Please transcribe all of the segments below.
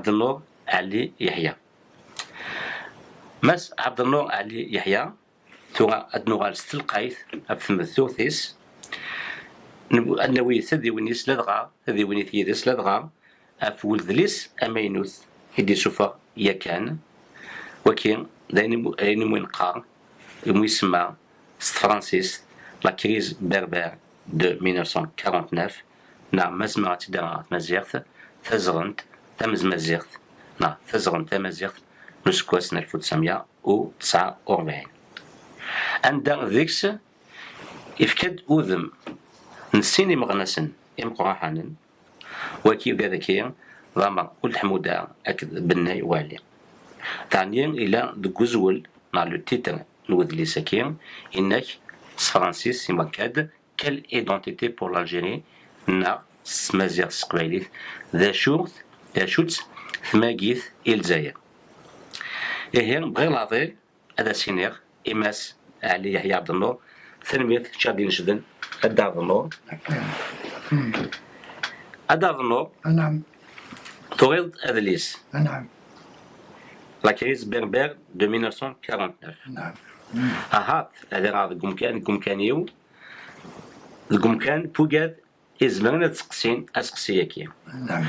عبد النور علي يحيى. ماس عبد النور علي يحيى ثورة أدنوغال ستلقايث أفهم الثوثيس أنوي ثدي ونيس لدغا ثدي ونيث يدس لدغا أفول ذليس أمينوث هدي سوفا يكان وكين داين موين قار يسمى فرانسيس لا كريز بربر دو 1949 نعم مزمعة دارات مزيغت تزغنت تمز مزيغت نعم تزغنت تمزيغت نسكوس 1949 عند ذيكس إفكاد أوذم نسيني مغنسن إمقراحانا وكي كذاكيا ضامر كل حمودة أكد بناي والي تعنين إلى دكوزول مع لو تيتر نوذ لي ساكين إنك فرانسيس يمكاد كال إيدونتيتي بور لالجيري نا سمازيغ سقبايليت ذا شوت ثماقيث إلزاير إهين بغير العظيم هذا سينيغ إماس علي يحيى عبد النور ثنمية شادي نشدن أدا عبد النور أدا عبد النور نعم تغيض أذليس نعم لا كريز بربر دو 1949 نعم هات هذا راه القمكانيو القمكان بوغاد إزمرنا تسقسين أسقسياكي نعم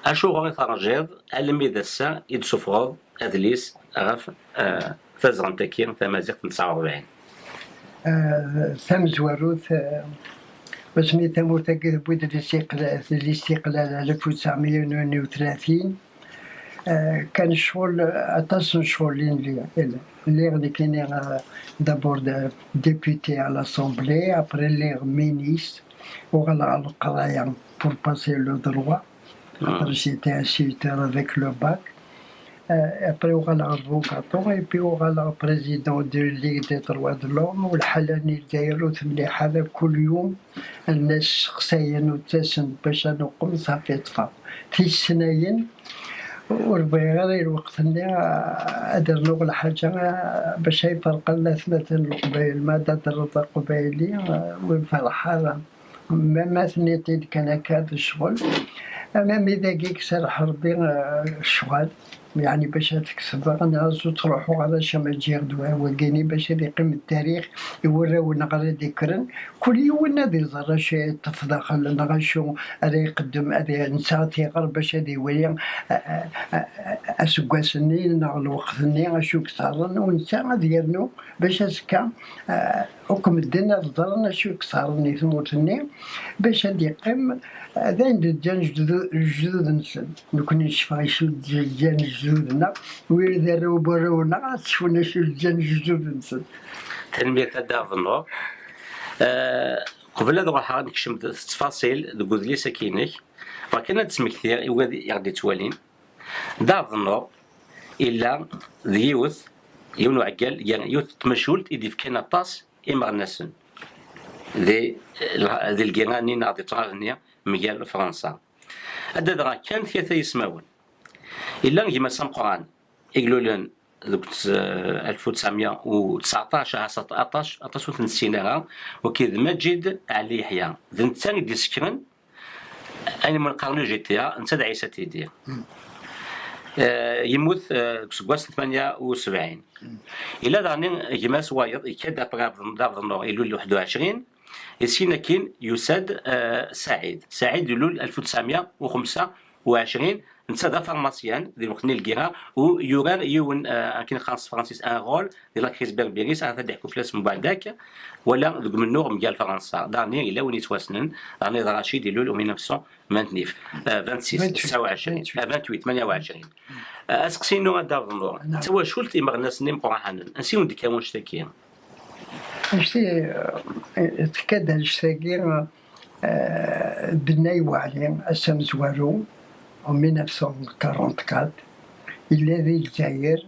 أشو غير ترجيض ألمي ذا يدسفرض أذليس غف تزغنتكين تمازيغ 49 ثم زواروث بسمي ثمور تقذ بود الاستقلال 1932 كان شغل أتصل شغلين اللي غادي كاين دابور ديبوتي على l'Assemblée après les ministre وغلا القرايه pour passer le droit après j'étais instituteur avec le bac après وغلا avocateur et puis وغلا président de Ligue des droits de l'homme والحلاني دايرو مليح هذا كل يوم الناس شخصيا وتسن باش نقوم صافي طفى في السنين وربي غير الوقت اللي أدير نقول حاجة باش يفرق لنا مثلا القبائل ما درت قبائلية والفرحة ما ثنيتي كان هذا الشغل أمام إذا كيك سرح ربي الشغل يعني باش تكسب أنا تروحوا على شما تجير دواء وكاني باش يقيم التاريخ يوراونا غير ذكرا كل يوم نادي زرا شي تفضل نغشو هذا يقدم هذا نساتي غير باش هذا يولي اسكواسني نغ الوقتني اشوك صارن ونسا ديالنو باش اسكا حكم الدين ضرنا شو كسرني ثموتني باش هذا يقيم هذا ندير جدود نسن نكون نشفى شو ديال جدودنا وإذا رونا تشوفنا شو ديال جدود نسن تنمية الدافنو قبل هذا راح نكشم التفاصيل نقول لي سكينك ولكن تسمى كثير يغدي توالين دافنو إلا ذيوث يونو عقال يعني يوث تمشولت إذا كان طاس إما الناس ذي الجيراني ناضي تغنية مجال فرنسا هذا درا كان ثلاثة يسمعون إلا كيما القرآن يقولون ذوك 1919 19 سنة وكذا مجد علي يحيى ذن الثاني ديال سكرن أين من القرن جيتيا نتا عيسى تيدير يموت سكواس 78 إلا داني كيما سوايض يكاد دابغ النور يلول 21 يسينا كاين يساد سعيد يلول 1925 نتا دا فارماسيان ديال وقت الكيرا ويوران يون كاين خاص فرانسيس ان رول ديال لا كريز بربيريس غادي يحكوا فلاس من بعد ذاك ولا دوك من نور مجال فرنسا داني الا وين يتواسنن داني رشيد يلول 1929 26 28 اسقسينو هذا النور توا شولت مغناس نيم قراحنا نسيو ديك واش تاكين اشتي تكاد الشتاكي بناي وعلي اسم زوارو en 1944 الذي الجزائر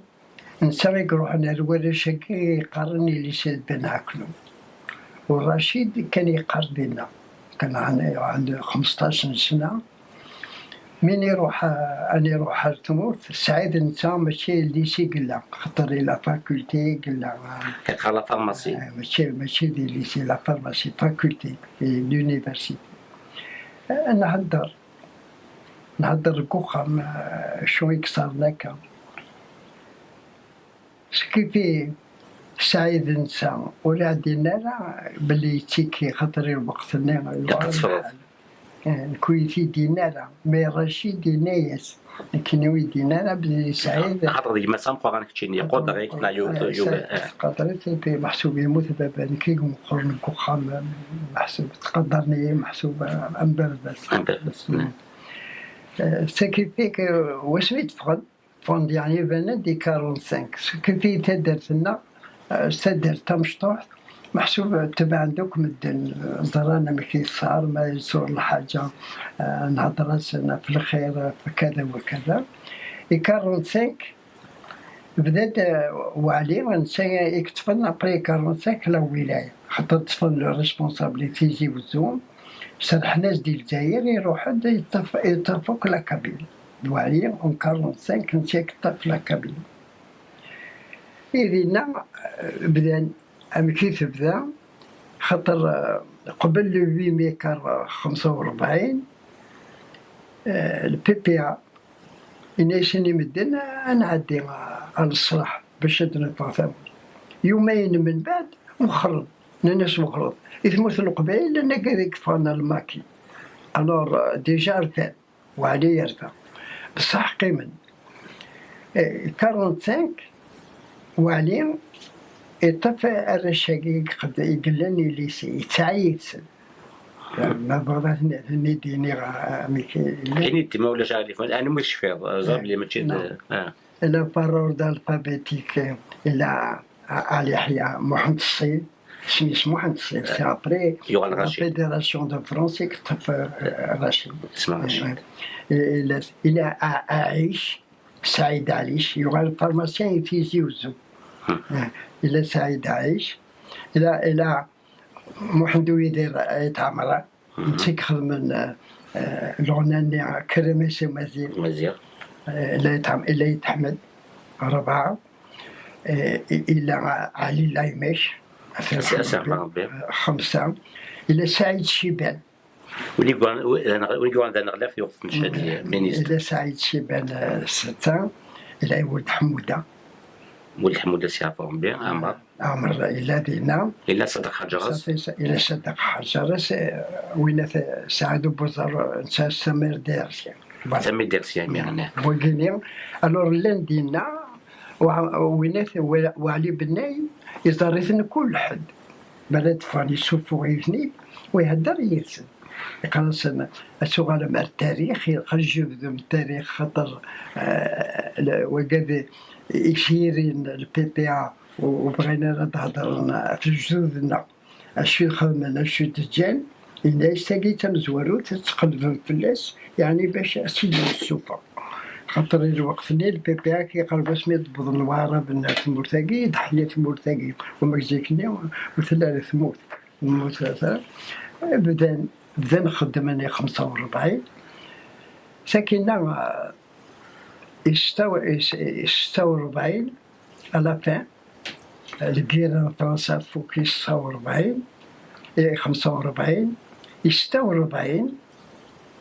نسرق روحنا الورشكي يقرني لي سيد بن عكلو والرشيد كان يقرضنا كان عنده 15 سنة من يروح أنا يروح التمور سعيد نتا ماشي ليسي قلا خاطر لا فاكولتي قلا كتقرا لا فارماسي ماشي دي ليسي لا فارماسي فاكولتي لونيفرسيتي نهضر نهضر كوخام شو يكسرناك كيفي سعيد نسا ولا عندنا لا بلي تيكي خاطري الوقت تفرض كويتي دينارا مي رشيد دينايس كينوي دينارا بلي سعيد خاطر ديما سامبو غنكتشيني يقود غيك لا قدرت بي محسوب يموت بابا كي نقول كوخام محسوب تقدرني محسوب امبر بس سكيفيك واش يتفقد فون يعني بنا دي 45 كيفي تدرت لنا تدر تمشطوح محسوب تبع عندك مدن زرانا مكي صار ما يصور الحاجة نهضر في الخير في كذا وكذا 45 بدات وعلي ونسى يكتفلنا بري 45 لا ولاية خاطر تفل ريسبونسابليتي يجيو سرح ناس ديال الجزائر يروحوا يطفوا لا كابيل وعلي اون 45 كنت يكتف لا كابيل إذن بدا كيف بدا خاطر قبل لو 8 ميكار 45 البي بي ا يناشني مدن نعدي على الصلاح باش نتفاهم يومين من بعد مخرج ناس مخرج يثمرت القبائل لان كذاك فانا الماكي الور ديجا رثان وعلي يرثى بصح قيمن 45 وعلي يطفى الرشاقي قد يقلني ليسي يتعيس ما بغضات نديني يعني انت ما ولا شغالي انا مش فاض زاب لي ماشي لا بارور دالفابيتيك الى علي يحيى محمد الصيد شنو اسمه محمد الصيد سي ابري يوغال رشيد فيدراسيون دو فرونسي كتطفى رشيد اسمع رشيد الى اعيش سعيد عليش يوغال فارماسيان يتيزيوزو الى سعيد عايش الى محمدو يدير يتعمر نتيك خدم الغناني كرميسي مزيان إلا يتحمد 4 إلى علي لايميش 5 إلى سعيد شيبان ولي كوان ذا نغلا في وقت مشهد المينيستر إلى سعيد شيبان 6 إلى ولد حمودة ولد حمودة سيعرفهم بيان عمر إلى دينا إلى صدق حجرس إلى صدق حجرس وين سعد بوزر سمير ديرسيان سمير ديرسيان يعني بوغينيا الور لان دينا وينات وعلي بناي يزاريثن كل حد بلد فاني سوفو يثني ويهدر يرسل يقرص السؤال مع التاريخ يقرص جبد من التاريخ خاطر وقد يشيرين البي بي ا وبغينا نهضر في جذورنا اشو خدمنا اشو تجان الناس تاقي تمزورو تتقلب فلاس يعني باش اسيدو السوفا خاطر الوقت اللي البي بي ا كيقرب سميت بضن الوعره بنات مرتقي ضحيات مرتقي ومكزيكني وثلاث ثموت ثلاثه بدا نخدم انا 45 ساكنه استوى 46 على فين الجيران فرنسا فوق 46 45 46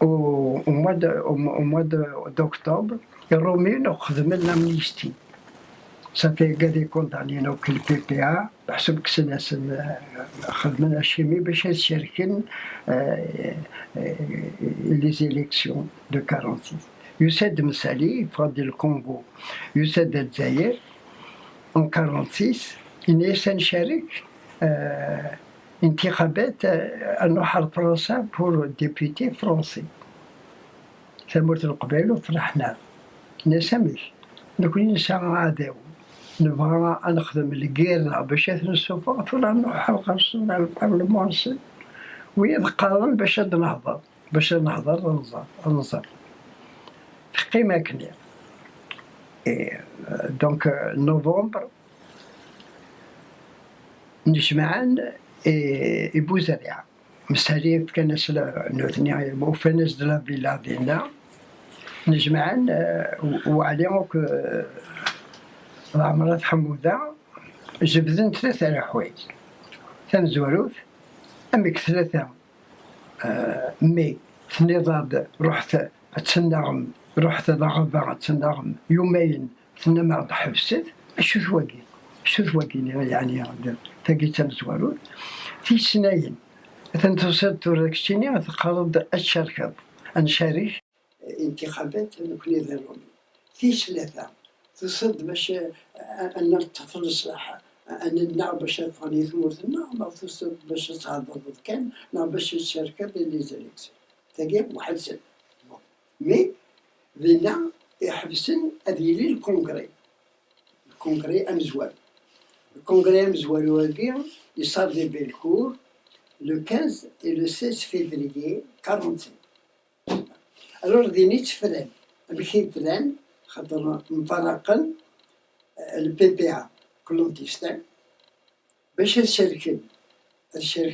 ومواد دأكتوبر الروميين خدم لنا امنيستي صافي قاعد يكون علينا كل بي بي ا بحسب كسناس خدمنا الشيمي باش نشاركين لي زيليكسيون دو 46 يساد مسالي فادي الكونغو يساد الجزائر en 46 إني سنشارك انتخابات نروح فرنسا بور ديبيتي فرنسي ثمرت القبائل وفرحنا نسميش نكون نساء عداو نبغى نخدم الكيرنا باش نسوفا فلا نروح القرصنا البرلمان ويذكرن باش نهضر ننظر في قيمة كنير دونك نوفمبر نجمعان بوزريعة مسالي في كناس نوثني وفناس دلا فيلا ديالنا نجمعان وعليهم عمرات حمودة جبدن 3 حوايج زواروث أمك 3 مي ثني ضاد رحت تسناغم رحت لغابة تسناغم يومين تسنى ما حبست شو ثواقين يعني تاقي تمزوالون في سنين تنتصد توركشتيني تقرض الشركة نشارك انتخابات نكوني ذلهم في ثلاثة تصد باش أن الطفل الصلاح أن النار باش تغني ثمورتنا ما تصد باش تعرض كان نا باش الشركة اللي زالت تاقي واحد سنة مي لينا يحبسن هذه لي الكونغري أمزوال الكونغري أمزوال واقي يصار دي بالكور le 15 et le 16 février 45. Alors ديني تفلان بكي فلان خاطر مفرقا البي بي ا كلونتيستان باش الشركة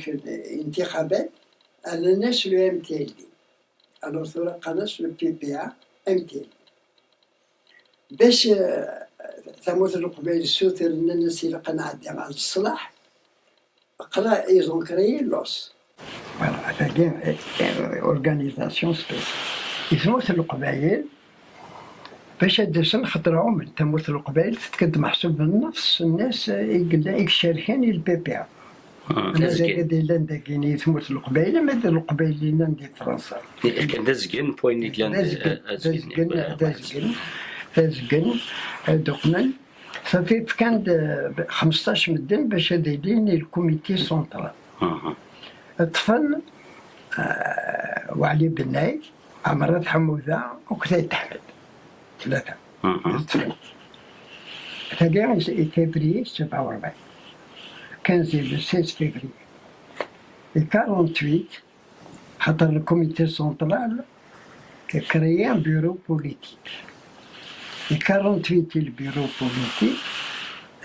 الانتخابات على ناس لو ام تي ال دي. الوغ ثورا قناش لو بي بي ا ام تي ال دي باش ثموت القبائل السوثر الناس اللي قنعدي على الصلاح قرا ايزون كريي لوس فوالا هذا اورغانيزاسيون سبيسيال يثموت القبائل باش هادسن خطرهم تموت القبائل تتكد محسوب من نفس الناس يشاركين البي بي ا انا زاد لان كاين يثموت القبائل ما دار القبائل اللي ندي فرنسا كان دازكن بوين دازكن دوقنا صافي كان 15 مدن باش دايرين الكوميتي سونترال الطفل وعلي بناي عمرات حموذة وكثير أحمد ثلاثة تاقي فبراير 47 15 le 16 février et 48 خاطر الكوميتي سونترال كريي ان بيرو بوليتيك et 48 البيرو بوليتيك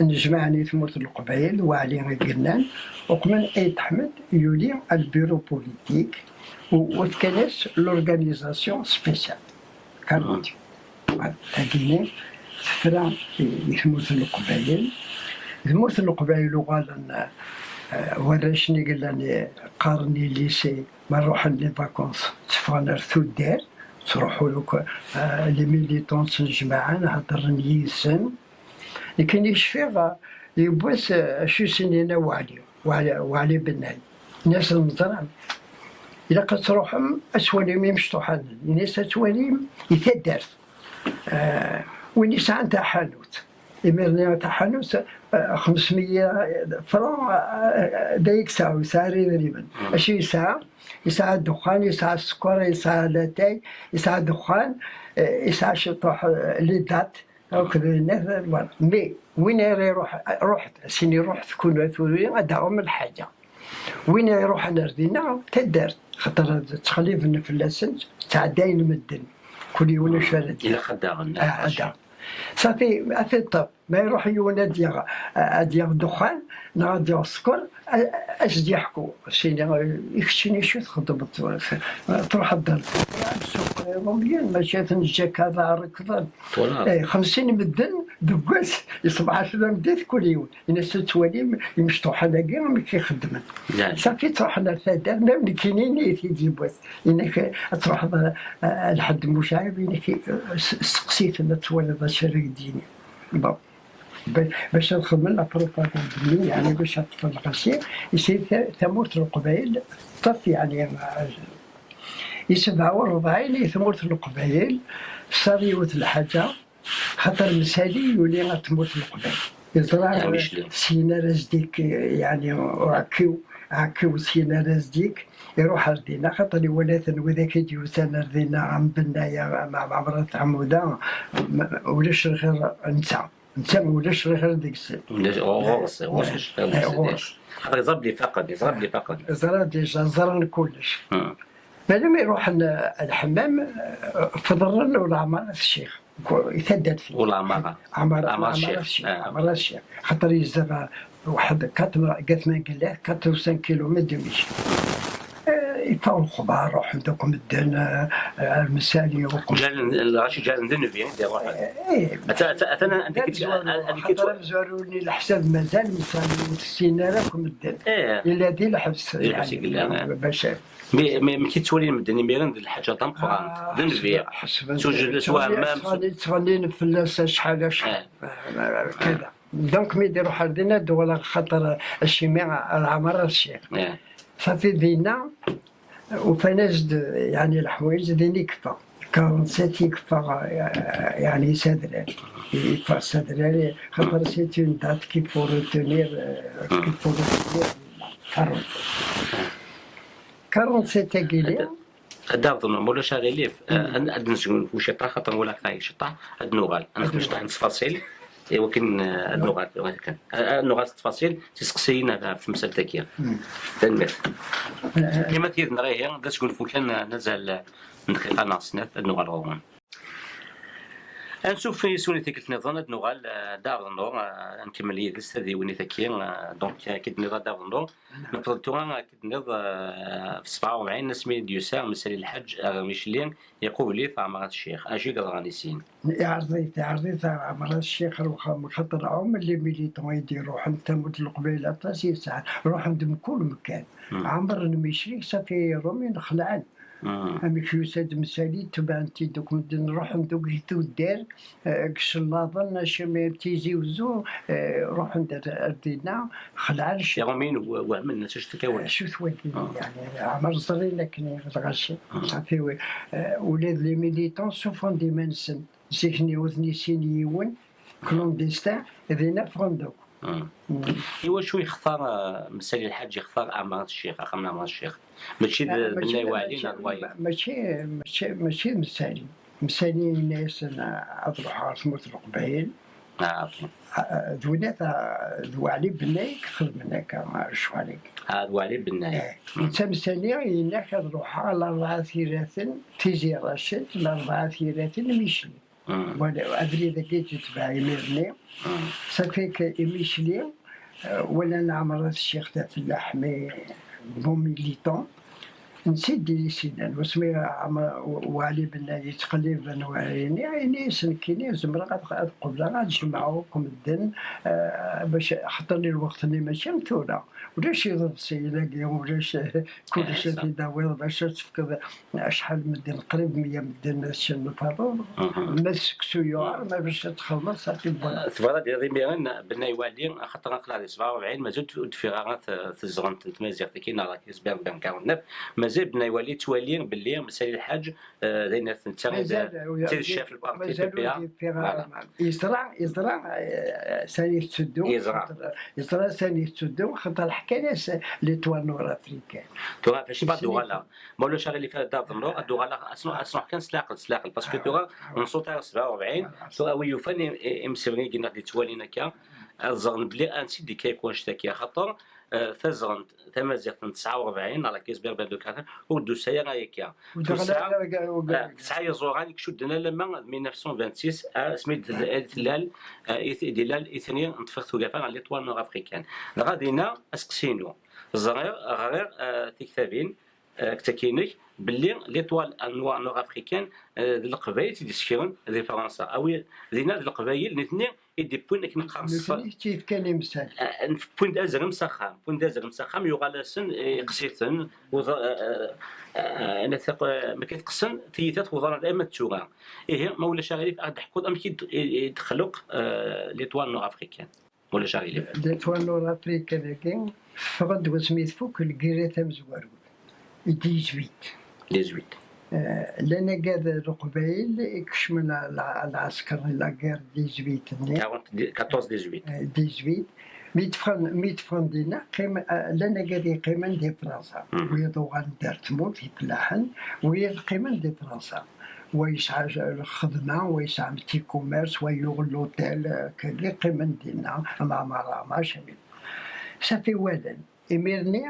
نجمعني ثموت القبائل وعلي قلنان وقمن ايت احمد يولي البيرو بوليتيك وتكنس لورغانيزاسيون سبيسيال 48 تاقيني ثفرا يثموت القبائل ثموت القبائل وغالا ورشني قلاني قارني ليسي ما نروح لي فاكونس تفغنر ثو الدار تروحوا لك لي ميليتون تنجمعان نهضر نيسن لكن يشفي يبوس شو سنين وعلي بناي الناس المزرعة إلا قد تروحهم أسواليم يمشطوحان الناس أسواليم يتدرس وين يسعى تاع حانوت يمرني تاع حانوت 500 فرون دايك ساعة يسعى تقريبا اش يسعى الدخان يسعى السكر يسعى لاتاي يسعى الدخان يسعى شطوح لي دات هكذا الناس مي وين رحت سيني رحت كون ثوري ادعم الحاجه وين يروح نردينا تدرت خاطر تخليف النفلاسن تاع داين مدن كل يوم شارد الى خداغن صافي اثيط ما يروح يونا ديال دخان نغادي السكر اش يحكوا سيني يكشني شو تخدم تروح الدار السوق روميان ماشي تنجاك هذا ركضان 50 مدن دكاس يصبح 10 مدات كل يوم الناس توالي يمشطوا حلاقي ما كيخدمن صافي تروح للثدار ميم كاينين يجي بوس انك تروح لحد مشاعب انك سقسيت انا توالي شريك ديني بون باش نخدم لا بروباغندا يعني باش تطفى الغسيل يصير ثمورة القبائل طف يعني 47 ثمورة القبائل صار يوت الحاجة خاطر مسالي يولي تموت القبائل يزرع سينا رزديك يعني عكيو سينا رزديك يروح ردينا خاطر ولات وذاك يجوزان ردينا عم بنايا مع مرات عموده ولاش غير نتا ولاش غير ديك السن ولاش غورس يضرب لي فقط زران كلش مادام يروح الحمام فضرنا ولا عمارة الشيخ يثدد فيه ولا عمارة الشيخ خاطر يزرع واحد 4 قالت 4 كيلومتر يمشي يفاو الخبار روح دوك مدن المسالي وكم راشي جال ندن فيه دي روح انا انت كنت خاطر مزوروني الحساب مازال مسالي وتسينا لكم مدن الا دي الحبس يعني باش مي كيتولي مدني ميرن الحاجه طنقران دن فيه سوج سوا ما تغني فلاس شحال كذا دونك مي يديروا حردنا دولا خاطر الشماع العمر الشيخ صافي دينا وفنجد يعني الحوايج ديني كفا 47 يكفى يعني سادران يكفى سادران خاطر سيت اون دات كي بور تونير 47 كيلو دار مولا شغاليف عندنا نسجون في شطا خاطر ولا كاي شطا عند نوغال انا خرجت عند تفاصيل ولكن النوغال كان النوغال التفاصيل تسقسينا في مسألة تاكيا تنبت كما تيدنا غير دا تكون فو كان نزل ندخل انا سنات النوغال رومان نشوف في سونيتي كنت نظن النوغال دار النور نكمل لي لسه دي وني تاكيا دونك كنت نظن دار النور نفضل توغا كنت نظن في 47 نسمي ديوسار مسالي الحج ميشلين يقول لي في عمارة الشيخ اجي غانيسين عرضيت عمارة الشيخ خاطر عم اللي ميليتون يديروا حتى مد القبيله 30 ساعه نروح عندهم كل مكان عمر المشري صافي رومي نخلعن أمي في وساد مسالي تبع انتي دوك نروح ندوك جيتو الدار كش النظن شمي تيزي وزو روح ندير ردينا خلع الشيء يا غمين وعملنا تشتكاوي شو ثواني يعني عمر صغير لكن الغشي صافي ولاد لي ميليتون سوفون دي منسن سيكني وثني سينيون كلونديستان ذينا فروندوك ايوا شو يختار مسالي الحاج يختار عمارة الشيخ اخمنا عمارة الشيخ ماشي بناي واعدين الرواية ماشي مسالي الناس اضرحوا سموت القبائل ذونات ذو علي بناي خدم هناك شو عليك ذو علي بناي انت مسالي هناك اضرحوا على 4 ثيرات تيجي راشد على 4 ثيرات ميشلي ولا أدري إذا كنت تتبع يميرني صافيك ميشلي ولا نعمر الشيخ تاع فلاح مي بون ميليتون نسيت ديري سيدان وسمي وعلي بن يتقلب انا وعيني عيني سنكيني زمرا غاد قبله غنجمعوكم الدن باش حضر لي الوقت اللي ماشي مثوله ولاش يضرب سيلاقي ولاش كلشي تيداوي باش تفكر شحال من الدن قريب 100 من الدن ماشي نفرض ما سكسيوار ما باش تخلص صافي بون تبغى دير ميرن بناي والي خاطر نقلا 47 مازال تفيغات في الزغن تمازيغ كاين راه كيسبان 49 مازال بنا يولي توالي باللي مسالي الحاج لان انت الشاف البارتي يزرع ثاني تسدو يزرع ثاني تسدو خاطر الحكايه لي توال نور افريكان تو فاش بعد دوغالا مولا شغل اللي فات دار النور دوغالا اسمع كان سلاقل باسكو توغا نصوت 47 تو وي فاني مسرني كنا اللي توالينا كا الزغن بلي انسي دي كيكون شتاكي خاطر تزغن تمازيغ 49 على كيس بير دو كاتر ودو سايا هيكا تسعه يزوران كشدنا لما 1926 سميت دلال دلال اثنين نتفرتو كافان على ليطوال نور افريكان غادينا اسقسينو غير تكتابين كتاكينك باللي ليطوال نور افريكان القبائل تيسكرون دي فرنسا او دينا القبائل الاثنين يدي بوين كي نقص كيف كان يمثل بوين دازر مسخام يغالسن قسيتن انا ثق ما كيتقسن تيتات وزاره دائما تشوغا مولا شغالي غاد حكود ام يتخلق ليطوال نور افريكان مولا شغالي ليطوال نور افريكان كاين فقد وسميت فوق الكيرات مزوار 18 لأن قاد القبائل يكشمل العسكر لاكار 18 ميتفرن دينا قيم لأن قاد يقيمن دي فرنسا ويضوغان دار تموت يتلاحن ويقيمن دي فرنسا ويسعى الخدمة ويسعى متي كوميرس ويغل لوتيل كان يقيمن دينا مع مرامة شميل صافي والن إميرني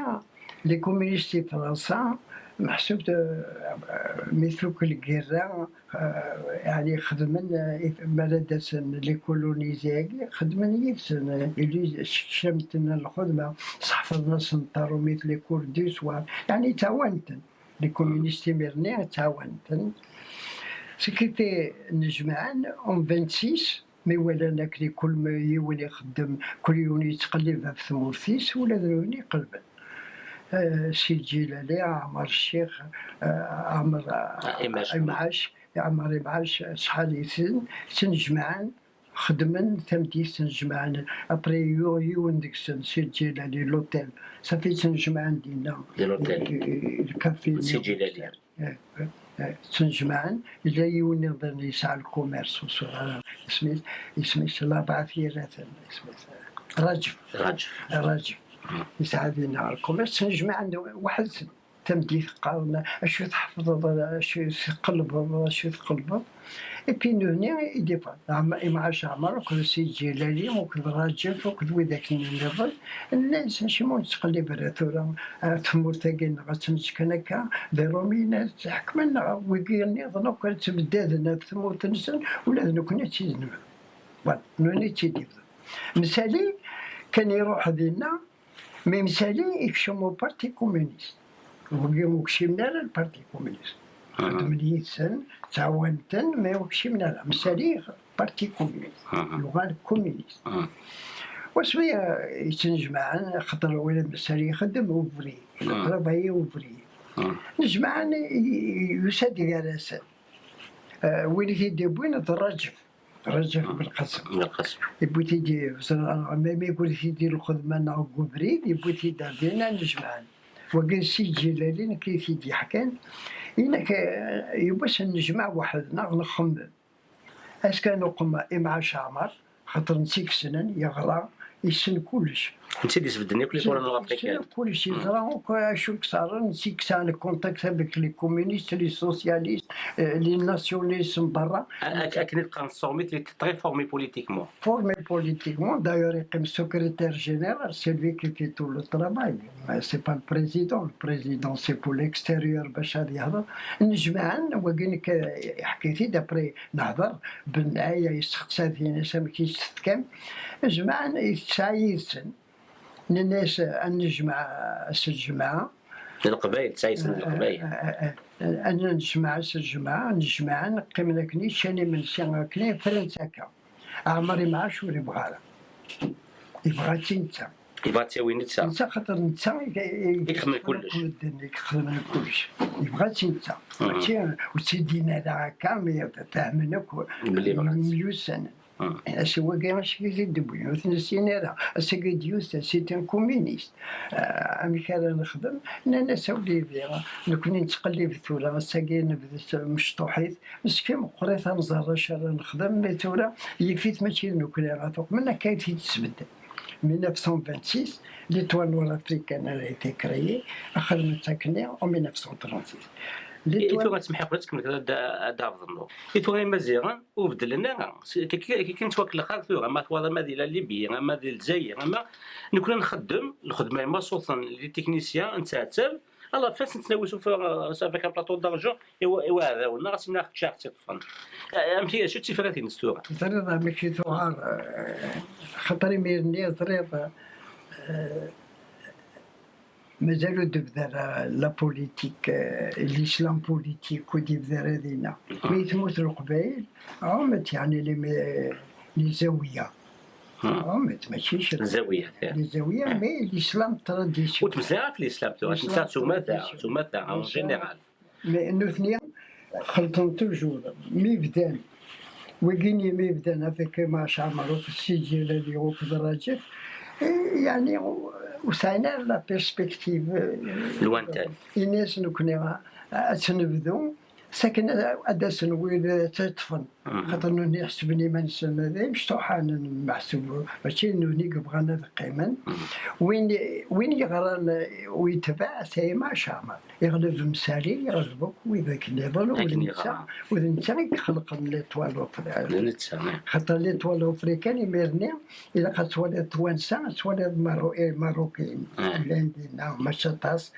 لي كومونيستي فرنسا محسوب مثل كل كيرا يعني خدمن بلدسن لي كولونيزياكي خدمن يفسن اللي شمتنا الخدمه صحفظنا سنطرو مثل كورديس يعني تعاونتن لي كومونيست ميرني تعاونتن سكيتي نجمعان اون 26 مي ولا ناكلي كل ما يولي يخدم كل يوم يتقلب في ثمورتيس ولا ذروني قلبا سي الجيلاني عمر الشيخ عمر إمعاش عمر إمعاش شحال يسن تنجمعان خدمن تمديس تنجمعان ابري يون ديك السن سي الجيلاني لوتيل صافي تنجمعان دينا الكافي سي جيلاني تنجمعان إلا يوني نظن يسعى الكوميرس وصورة اسميت الأربعة ثيرات راجف يساعدنا الكوميرس تنجمع واحد تمديث قالنا اشو تحفظ اشو تقلب ايبي نوني يديبا معاش عمر وكل سي جلالي وكل راجل وكل وذاك النظام الناس ماشي مو تقلب راه تمور تاكينا غتمسك هكا ضروري تحكمنا ويقيني ظنوا كانت تبدادنا تمور تنسن ولا كنا تيزنوا فوالا نوني تيديب مثالي كان يروح دينا مي مثالي يكشمو بارتي كومونيست وكشمنا البارتي كومونيست خدمني سن تعاونتن ما وكشمنا مثالي بارتي كومونيست لغة كومونيست وشوية يتنجمعن خاطر ولا مثالي يخدم وفري القرب هي وفري نجمعن يساد راسا وين يديبون رجف بالقسم يبغي تيدي ما يقول تيدير الخدمة نعقو بريد يبغي تيدير دينا نجمعن وقال سي جلالي كي تيدي حكان إنك يبغيش نجمع وحدنا نخمم اسكان نقوم إمعاش عمر خاطر نسيك سنن يغرى يسن كلش انت اللي سبدني كل صوره نورا افريكان كلش يزرع شو صار نسيك سان كونتاكت افيك لي كومونيست لي سوسياليست لي ناسيوناليست من برا اكن تبقى نصوميت لي تري فورمي بوليتيكمون دايور يقيم سكرتير جينيرال سي لوي كي في تو لو طرافاي سي با البريزيدون سي بور ليكستيريور باش غادي يهضر نجمعن وكانك حكيتي دابري نهضر بالنهايه يستخدم فينا سامي كيستكم نجمعن يتسايسن الناس نجمع الجماعة القبائل تسايسن القبائل أنا نجمع نجمع نقيم لكني شاني من سيان كني فرنساكا عمري ما عاش ولا يبغى تنسى يبغى تساوي نتا خاطر نتا يخدم كلش يبغى تنسى ماشي وسيدينا هكا مي فاهمينك مليون سنة سوا كاع ماشي كيدبوي وثنسينا راه السكاديوس سي ان كومونيست امي كان نخدم انا ساولي بها كوني نتقلب ثورة ساكين بدات مشطوحيت مسكين قريت نزهر شهر نخدم مي ثورة يفيت ماشي نوكلي غاتوق منا كاين تيتسبدل 1926 l'étoile noire africaine a été créée خدمت تكنيا en 1936 إيتو غتسمح لي تكمل كذا دافض النور إيتو غير مزيان وبدل لنا كي كنت واكل خاطر ما توضا ما ديال ليبيا ما ديال الجزائر اما نكون نخدم الخدمه ما صوصا لي تكنيسيان نتعتل الله فاس نتناوشوا في سافيك بلاطو دارجون ايوا هذا هو غادي ناخذ شاخ تفن امتي شو تفراتي نستوغ طريقه ماشي ثوار خاطري ميرني طريقه مازالو تبدا لا بوليتيك الاسلام بوليتيك وديبدا هذينا مي تموت القبائل عمت يعني لي زاويه عمت ماشي زاويه مي الاسلام تراديسيون وتمسيها في الاسلام ثم اون جينيرال مي انه ثنيا خلطهم توجور مي بدان وكيني مي بدان افيك ما شعمرو في السجل اللي هو في الراجل يعني وسعينا لا بيرسبكتيف لوانتان الناس نكون تنبذو ساكن أدسن وين تطفن خاطر نوني يحسبني ما نسمى ذا مشطوحة نحسبو ماشي نوني بغانا قيما وين يغرى ويتبع سايما شامل يغلب مسالي يغلبك وذاك النظام وذا نتا يخلق ليطوال خاطر ليطوال افريكان ميرني إلا قد تولد توانسة تولد ماروكيين عندنا مشطاس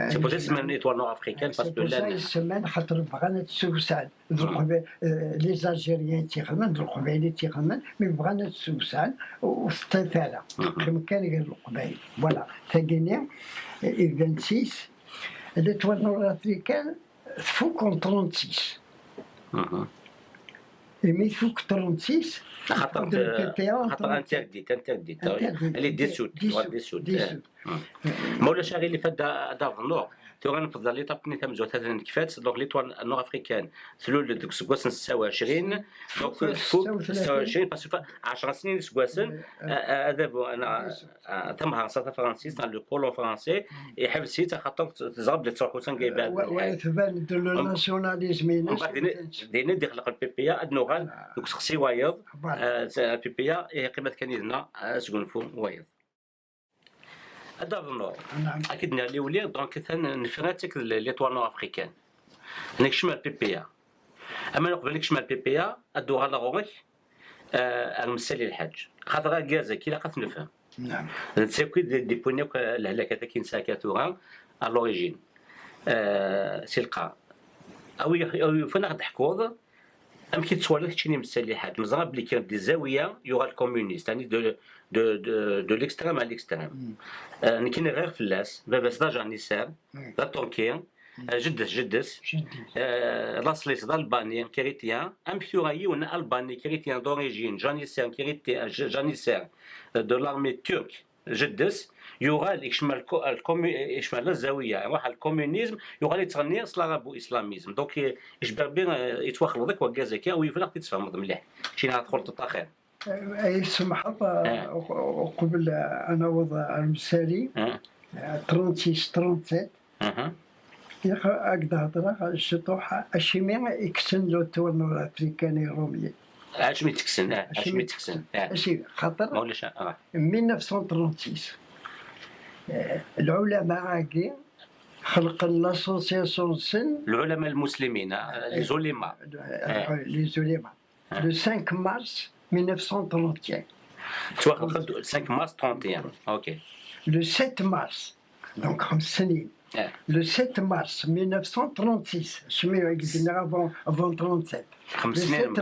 سي بوزي سمان ايطوال نور افريكان باسكو لا يسمى خاطر بغانا تسوسان لي زالجيريان تيخدمن القبائل تيخدمن مي بغانا تسوسان وستفاله كما كان غير القبائل فوالا تاكينيا 26 l'étoile nord-africaine, faut qu'en 36. Et mais il faut que 36. خاطر انترديت اللي ديسوت مولاش غير اللي فات دار النور تو غنفضل لي طابني تمزو ثلاثه كيفات دونك ليطوال النور افريكان سلول دوك سكواسن 29 دونك فوق 26 باسكو 10 سنين سكواسن هذا انا تمها ساتا فرانسيس لو كولون فرونسي يحبسي خاطر تزرب لي تروحو تنقيبها ويتبان دو لو ناسيوناليزم دينا ديخلق البي بي ادنوغال دوك سقسي وايض البي بي هي قيمه كان يدنا سكونفو وايض هذا النور اكيد اللي ولي دونك نفراتك ليطوال نور افريكان هناك شمال بي بي اما نقبل لك شمال بي بي ادو على غورك المسالي الحاج خاطر كازا كي لاقات نفهم نعم تساكي دي بوينيك الهلاك هذا كي نساكاتوها ا لوريجين سلقا او فين نضحكوا كي تصور لك شنو مسالي حاج مزراب بلي كاين دي زاويه يوغا الكومونيست يعني دو ليكستريم على ليكستريم كاين غير فلاس باباس دا جانيسار دا تركيا جدس لاصليس دا الباني كريتيان ام كيوراي ونا الباني كريتيان دوريجين جانيسار دو لارمي تورك جدس يغال يشمل الزاويه يروح الكومونيزم يغال يتغني سلارابو اسلاميزم دونك يشبه بين يتواخلوا ذاك وكازاكي ويفلق تتفهم مليح شي نهار تطاخير اي سمح قبل انا وضع المسالي 36 37 هكذا هضره الشطوحه اشيمي يكسن لو تور نور افريكاني رومي اش ميتكسن اشي خاطر مولاش 1936 العلماء عاقي خلق لاسوسياسيون سن العلماء المسلمين لي زوليما le 5 mars 1931 توخلق 5 مارس 31 اوكي le 7 mars donc 5 سنين le 7 mars 1936 سميو قلنا avant 37 5 سنين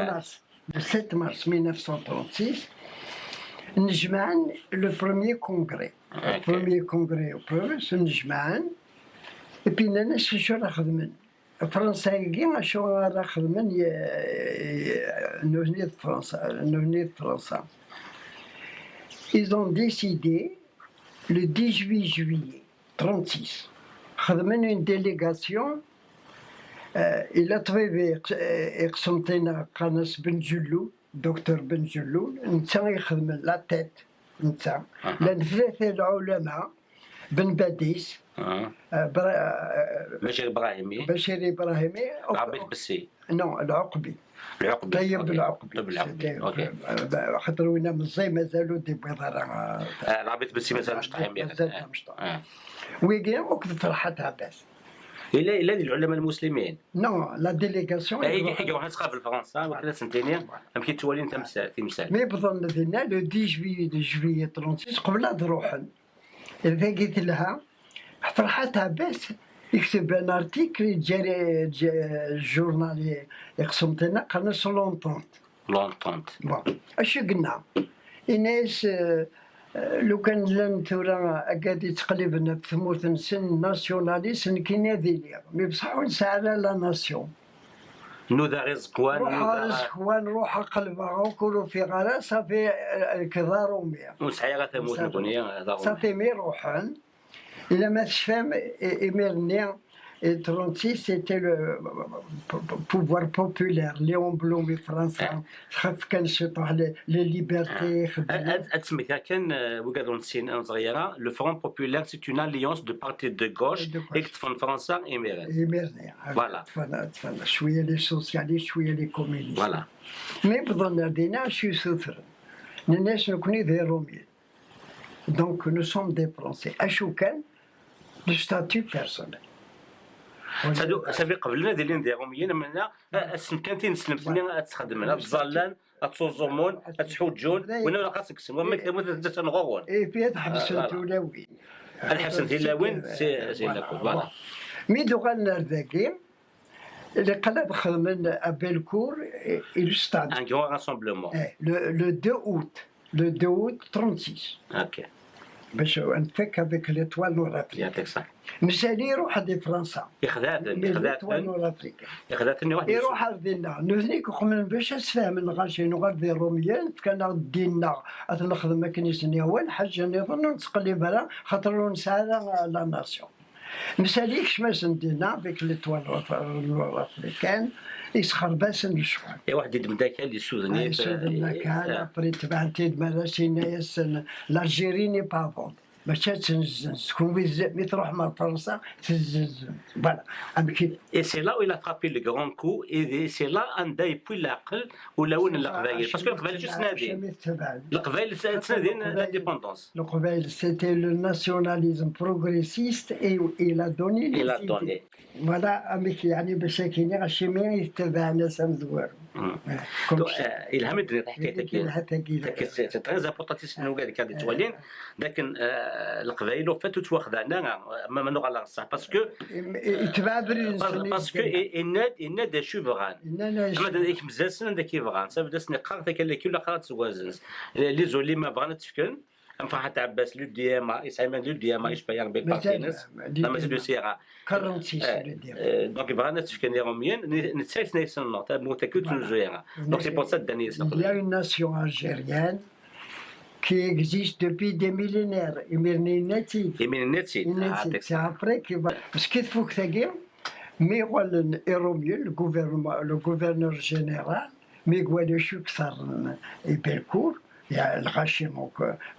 le 7 mars 1936 نجمعن le premier congrès premier congrès au Provence نجمعن ابي الناس شو راه خدمن فرنسا كي شو راه خدمن نونيت فرنسا ils ont décidé le 18 juillet 36 خدمن une délégation إلى طبيب يقسمتنا قناص بن جلول دكتور بن جلول نتا يخدم لا تيت نتا لأن ثلاثة العلماء بن باديس بشير إبراهيمي العبيد بسي نو العقبي طيب العقبي خاطر وين من الزي مازالوا دي بيضارة العبيد بسي مازال مش طايحين ويجي وقت فرحتها بس إلا العلماء المسلمين نو لا ديليغاسيون اي حاجه واحد تقابل فرنسا وحده سنتين يمكن تولي انت مثال مي بظن لدينا لو 10 جويي 36 قبل تروحن اذا قلت لها فرحتها بس يكتب ان ارتيكل جاري جورنالي يقسمتنا قناه لونطونت بون اش قلنا الناس لو كان لان ثورة قاعد تقلبنا في ثموث نسن ناسيوناليست كاين هذه مي بصح نسعى لا ناسيون نوذا غير زكوان روح قلبها وكلوا في غلا صافي كذا رومية وسعي غا ثموث الدنيا صافي مي روحن إلا ما تفهم إميرني 36 c'était le pouvoir populaire Léon Blum فرنسا خاف كان شطح لي ليبرتي تسميتها كان وكادو نسين صغيره لو فرون بوبولير سي اون اليونس دو بارتي دو غوش يكتفن فرنسا إميرني فوالا تفضل شويه لي سوسياليست شويه لي كومونيست فوالا مي بظن دينا شي سوفر الناس نكوني ذي رومي دونك نو سوم دي فرونسي اشو كان لو ستاتيو بيرسونيل صافي قبلنا ديالين نديروميين منا السمكانتين سلمتني تخدم بزالان تصوزومون تحوجون وانا خاصك تقسم وما كتبوا تنغوغون اي فيها تحبس التولاوين الحسن تلاوين سي لاكو فوالا مي دوغالنا ذاكي اللي قلب خدمن ابيلكور لو ستاد ان غران راسومبلومون لو 2 août 36 اوكي باش نفك هذيك ليطوال نور افريكان. يعطيك الصحة. مسالي يروح لفرنسا ليطوال نور افريكان يخدعتني واحد يروح لدينا نوزنيك وخمن باش اسفهم الغاشي نغاد دي روميان كان دينا نخدم ما كاينش والو حاجه نظن نتقلب خاطر نسعى لا ناسيون. مساليك شماش ندينا فيك ليطوال نور افريكان يسخر باس الشغل. يا واحد يدم داك اللي سوزني كان ابري تبعتي مالاشي ناس الجيري ني با فون ماشي تنزز كون مي تروح مع فرنسا تزز فوالا كي اي سي لا ويلا فرابي لو غران كو اي سي لا ان داي بوي العقل ولا وين القبائل باسكو القبائل جوست نادين القبائل تنادين لانديبوندونس. القبائل سيتي لو ناسيوناليزم بروغريسيست اي لا دوني فوالا يعني باش كاين غاشي ما يتبع ناس مزوار. الهام الدنيا حكايتك سي تري امبورطونتيسيم هذيك هذه توالين لكن القبائل فاتت واخدانا ما نغ على الصح باسكو يناد شوفغان اما داك مزال سنه داك يفغان سبدا سني قرات كلا كل قرات سوازنز لي زولي ما بغانا تفكن ام فرحت عباس لو ديما يسعمن لو ديما يشبا بالبارتينس لما زيدو سيغا 46 دونك بغانا تفكن يوميا نتسايس نيسن نوت موتاكوت نزويرا دونك سي بور سا داني Il y a une nation algérienne qui existe depuis des millénaires. C'est après qui va. Ce qu'il faut que tu Miguel Eromiel, le gouverneur général, Miguel Chouksar et Belcourt, il y a le Rachim,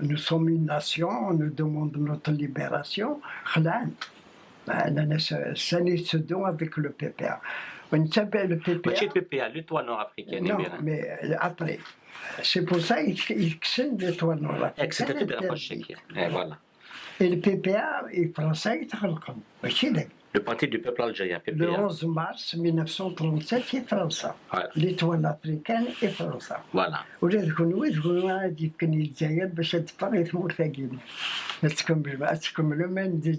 nous sommes une nation, on nous demande notre libération. Khlan. Ça n'est se donne avec le PPA. On s'appelle le PPA. ماشي PPA, l'étoile nord-africaine. Non, mais après. C'est pour ça qu'ils crient l'étoile nord-africaine. Voilà. Et le PPA est français, le parti du peuple algérien, PPA. Le 11 mars 1937, c'est français. Ouais. L'étoile africaine est français. Voilà. ولا تكون عادي كان الجزائر باش تفرق يثمر ثقيل. تكون le même des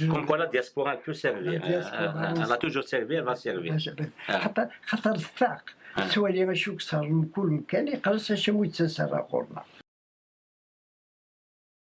Comme quoi la diaspora peut servir. Elle a toujours servi, elle va servir. خاطر الثاق سواء اللي غاشوك صار من كل مكان يقرص اش مو يتسرى قرنا.